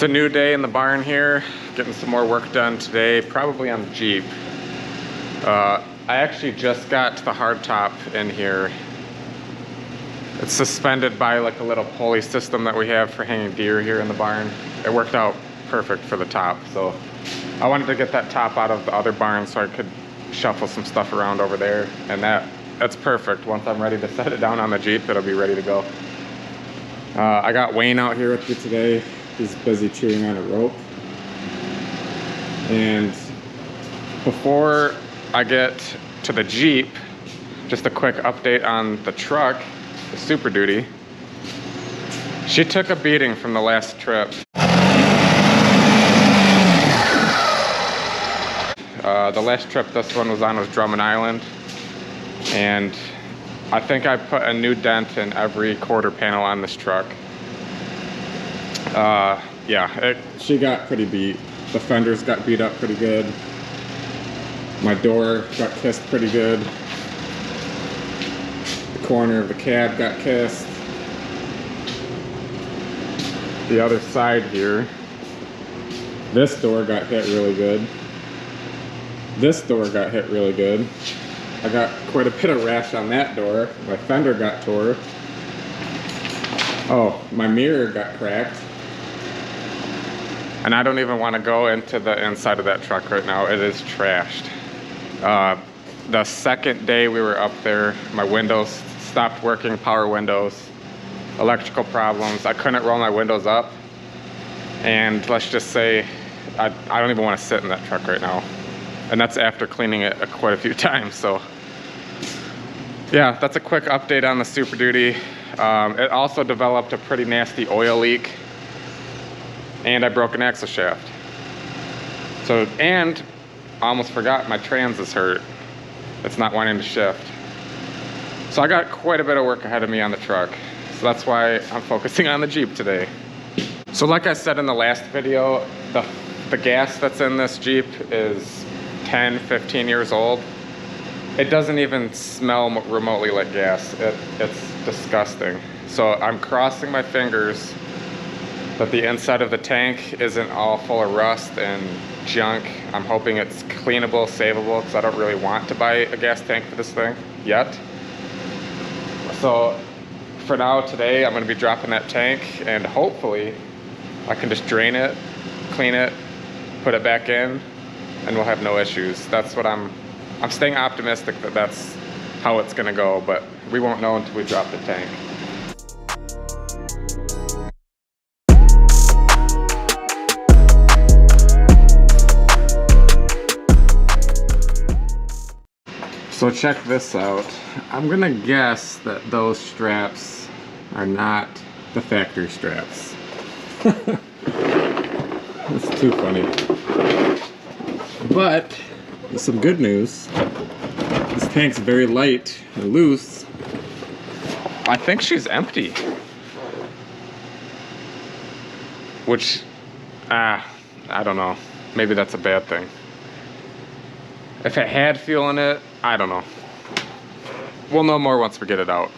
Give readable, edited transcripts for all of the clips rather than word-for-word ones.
a new day in the barn here, getting some more work done today, probably on the Jeep. I actually just got the hardtop in here. It's suspended by like a little pulley system that we have for hanging deer here in the barn. It worked out perfect for the top, so I wanted to get that top out of the other barn so I could shuffle some stuff around over there, and that's perfect. Once I'm ready to set it down on the Jeep, it'll be ready to go. I got Wayne out here with me today. He's busy chewing on a rope. And before I get to the Jeep, just a quick update on the truck, the Super Duty. She took a beating from the last trip. The last trip this one was on was Drummond Island, and I think I put a new dent in every quarter panel on this truck. She got pretty beat. The fenders got beat up pretty good. My door got kissed pretty good. The corner of the cab got kissed. The other side here, this door got hit really good. This door got hit really good. I got quite a bit of rash on that door. My fender got tore. Oh, my mirror got cracked. And I don't even want to go into the inside of that truck right now. It is trashed. The second day we were up there, my windows stopped working, power windows, electrical problems. I couldn't roll my windows up. And let's just say, I don't even want to sit in that truck right now. And that's after cleaning it quite a few times, so. Yeah, that's a quick update on the Super Duty. It also developed a pretty nasty oil leak, and I broke an axle shaft. So, and I almost forgot, my trans is hurt. It's not wanting to shift. So I got quite a bit of work ahead of me on the truck. So that's why I'm focusing on the Jeep today. So like I said in the last video, the gas that's in this Jeep is 10, 15 years old. It doesn't even smell remotely like gas. It's disgusting. So I'm crossing my fingers that the inside of the tank isn't all full of rust and junk. I'm hoping it's cleanable, savable, because I don't really want to buy a gas tank for this thing yet. So for now, today, I'm gonna be dropping that tank, and hopefully I can just drain it, clean it, put it back in, and we'll have no issues. That's what I'm staying optimistic that that's how it's gonna go, but we won't know until we drop the tank. So check this out. I'm gonna guess that those straps are not the factory straps. That's too funny. But there's some good news. This tank's very light and loose. I think she's empty. Which, I don't know. Maybe that's a bad thing. If it had fuel in it, I don't know. We'll know more once we get it out.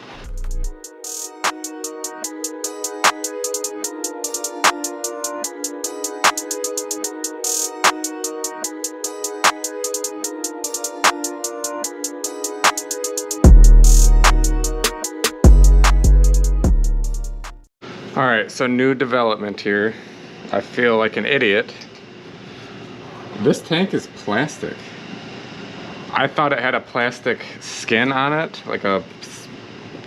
All right, so new development here. I feel like an idiot. This tank is plastic. I thought it had a plastic skin on it, like a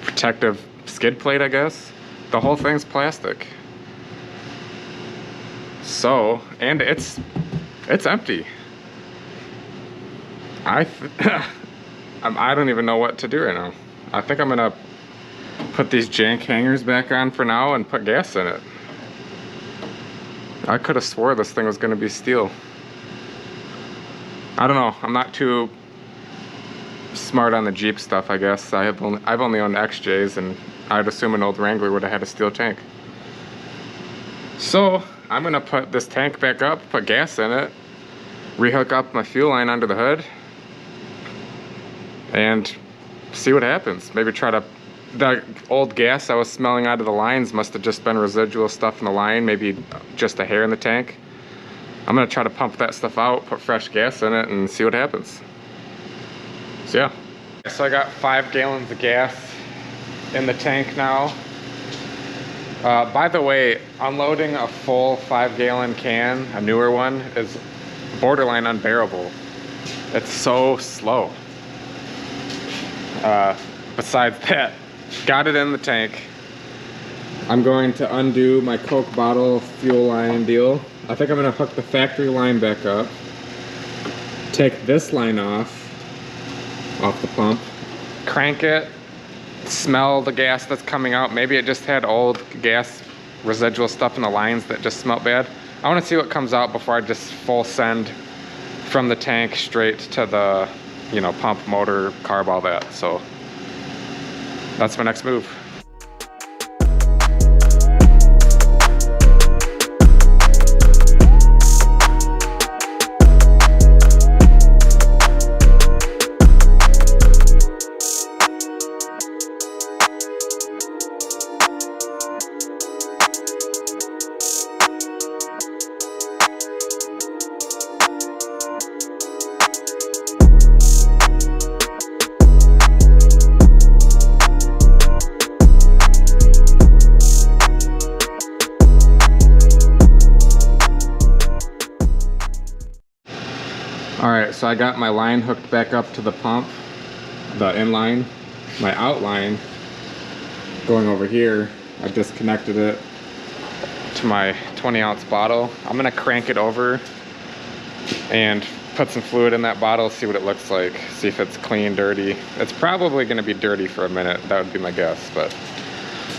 protective skid plate, I guess. The whole thing's plastic. So, and it's empty. I don't even know what to do right now. I think I'm gonna put these jank hangers back on for now and put gas in it. I could have swore this thing was gonna be steel. I don't know, I'm not too smart on the Jeep stuff, I guess. I've only owned XJs, and I'd assume an old Wrangler would have had a steel tank. So I'm gonna put this tank back up, put gas in it, rehook up my fuel line under the hood, and see what happens. Maybe try to the old gas I was smelling out of the lines must have just been residual stuff in the line, maybe just a hair in the tank. I'm gonna try to pump that stuff out, put fresh gas in it, and see what happens. So yeah. So I got 5 gallons of gas in the tank now. By the way, unloading a full 5-gallon can, a newer one, is borderline unbearable. It's so slow. Besides that, got it in the tank. I'm going to undo my Coke bottle fuel line deal. I think I'm gonna hook the factory line back up, take this line off the pump, crank it, smell the gas that's coming out. Maybe it just had old gas residual stuff in the lines that just smelled bad. I want to see what comes out before I just full send from the tank straight to the, you know, pump, motor, carb, all that. So that's my next move. Alright, so I got my line hooked back up to the pump, the inline. My outline going over here, I disconnected it to my 20-ounce bottle. I'm gonna crank it over and put some fluid in that bottle, see what it looks like, see if it's clean, dirty. It's probably gonna be dirty for a minute, that would be my guess, but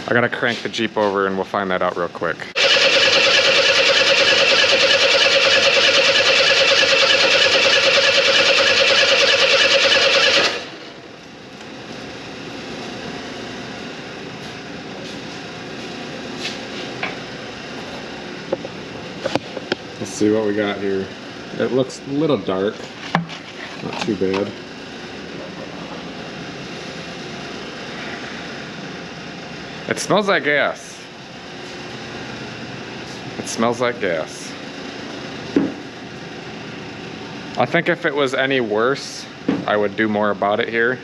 I gotta crank the Jeep over and we'll find that out real quick. Let's see what we got here. It looks a little dark, not too bad. It smells like gas. It smells like gas. I think if it was any worse, I would do more about it here.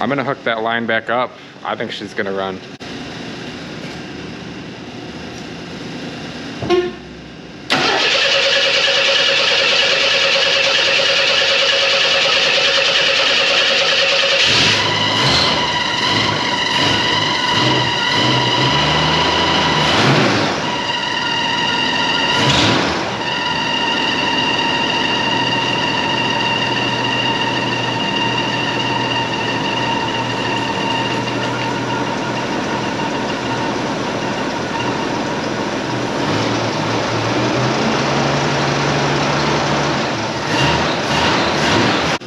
I'm gonna hook that line back up. I think she's gonna run.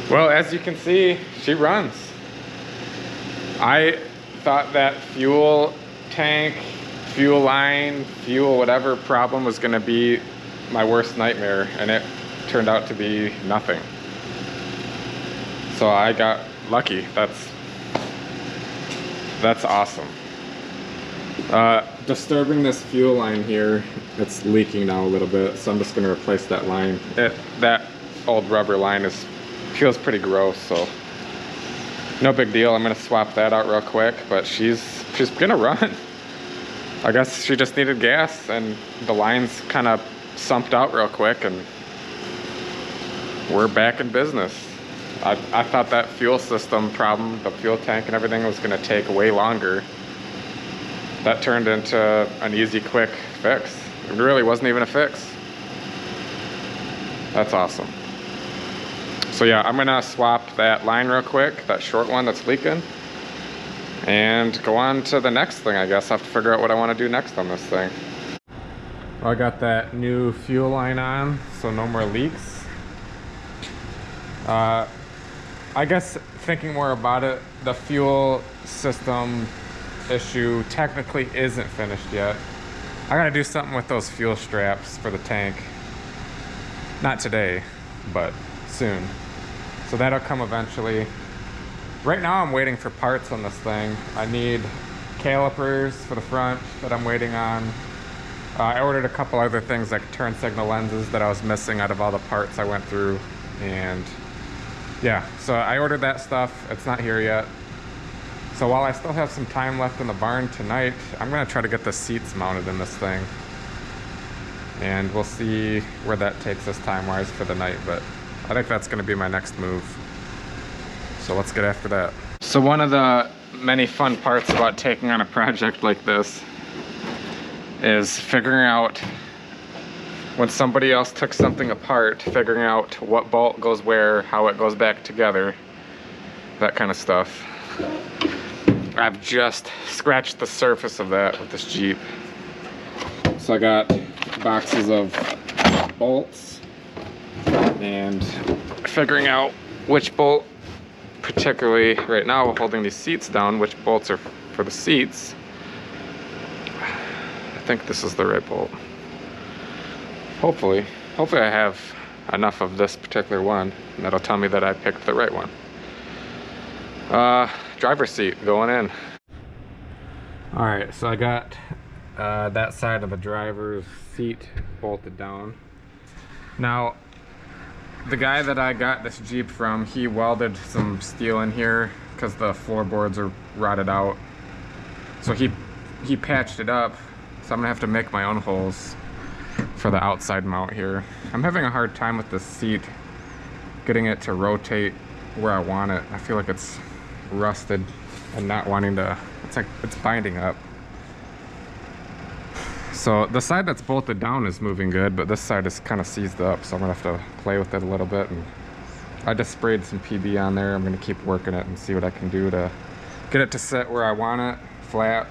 Well, as you can see, she runs. I thought that fuel tank, fuel line, fuel whatever problem was gonna be my worst nightmare, and it turned out to be nothing. So I got lucky. That's awesome. Disturbing this fuel line here, it's leaking now a little bit, so I'm just gonna replace that line. That old rubber line feels pretty gross, so no big deal. I'm gonna swap that out real quick, but she's gonna run. I guess she just needed gas and the line's kind of sumped out real quick and we're back in business. I thought that fuel system problem, the fuel tank and everything, was gonna take way longer. That turned into an easy, quick fix. It really wasn't even a fix. That's awesome. So yeah, I'm gonna swap that line real quick, that short one that's leaking, and go on to the next thing, I guess. I have to figure out what I wanna do next on this thing. Well, I got that new fuel line on, so no more leaks. I guess thinking more about it, the fuel system issue technically isn't finished yet. I gotta do something with those fuel straps for the tank. Not today, but soon. So that'll come eventually. Right now I'm waiting for parts on this thing. I need calipers for the front that I'm waiting on. I ordered a couple other things like turn signal lenses that I was missing out of all the parts I went through. And yeah, so I ordered that stuff. It's not here yet. So while I still have some time left in the barn tonight, I'm gonna try to get the seats mounted in this thing. And we'll see where that takes us time-wise for the night, but I think that's gonna be my next move. So let's get after that. So one of the many fun parts about taking on a project like this is figuring out, when somebody else took something apart, figuring out what bolt goes where, how it goes back together, that kind of stuff. I've just scratched the surface of that with this Jeep. So I got boxes of bolts and figuring out which bolt, particularly right now holding these seats down, which bolts are for the seats. I think this is the right bolt. Hopefully I have enough of this particular one, and that'll tell me that I picked the right one. Driver's seat going in. All right, so I got that side of the driver's seat bolted down. Now, the guy that I got this Jeep from, he welded some steel in here because the floorboards are rotted out. So he patched it up, so I'm gonna have to make my own holes for the outside mount here. I'm having a hard time with this seat, getting it to rotate where I want it. I feel like it's rusted and not wanting to, it's like it's binding up. So the side that's bolted down is moving good, but this side is kind of seized up, so I'm gonna have to play with it a little bit. And I just sprayed some PB on there. I'm gonna keep working it and see what I can do to get it to sit where I want it, flat,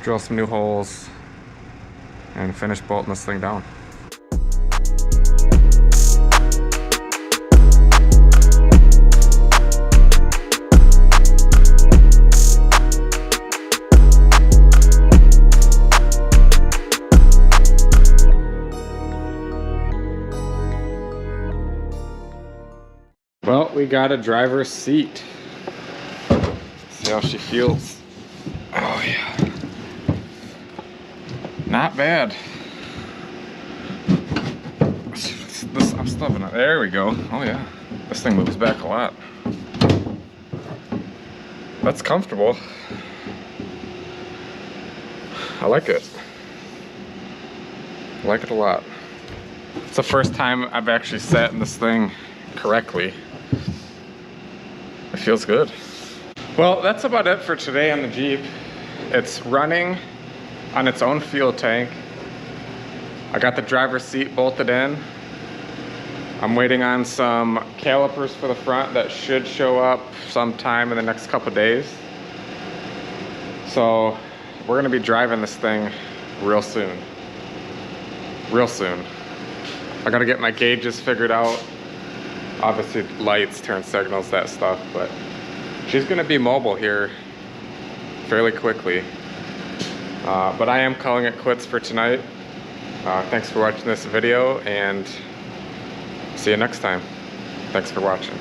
drill some new holes, and finish bolting this thing down. Well, we got a driver's seat. See how she feels. Oh yeah. Not bad. I'm stuffing it. There we go. Oh yeah. This thing moves back a lot. That's comfortable. I like it. I like it a lot. It's the first time I've actually sat in this thing correctly. It feels good. Well, that's about it for today on the Jeep. It's running on its own fuel tank. I got the driver's seat bolted in. I'm waiting on some calipers for the front that should show up sometime in the next couple days. So we're gonna be driving this thing real soon. Real soon. I gotta get my gauges figured out. Obviously lights, turn signals, that stuff, but she's gonna be mobile here fairly quickly. But I am calling it quits for tonight. Thanks for watching this video, and see you next time. Thanks for watching.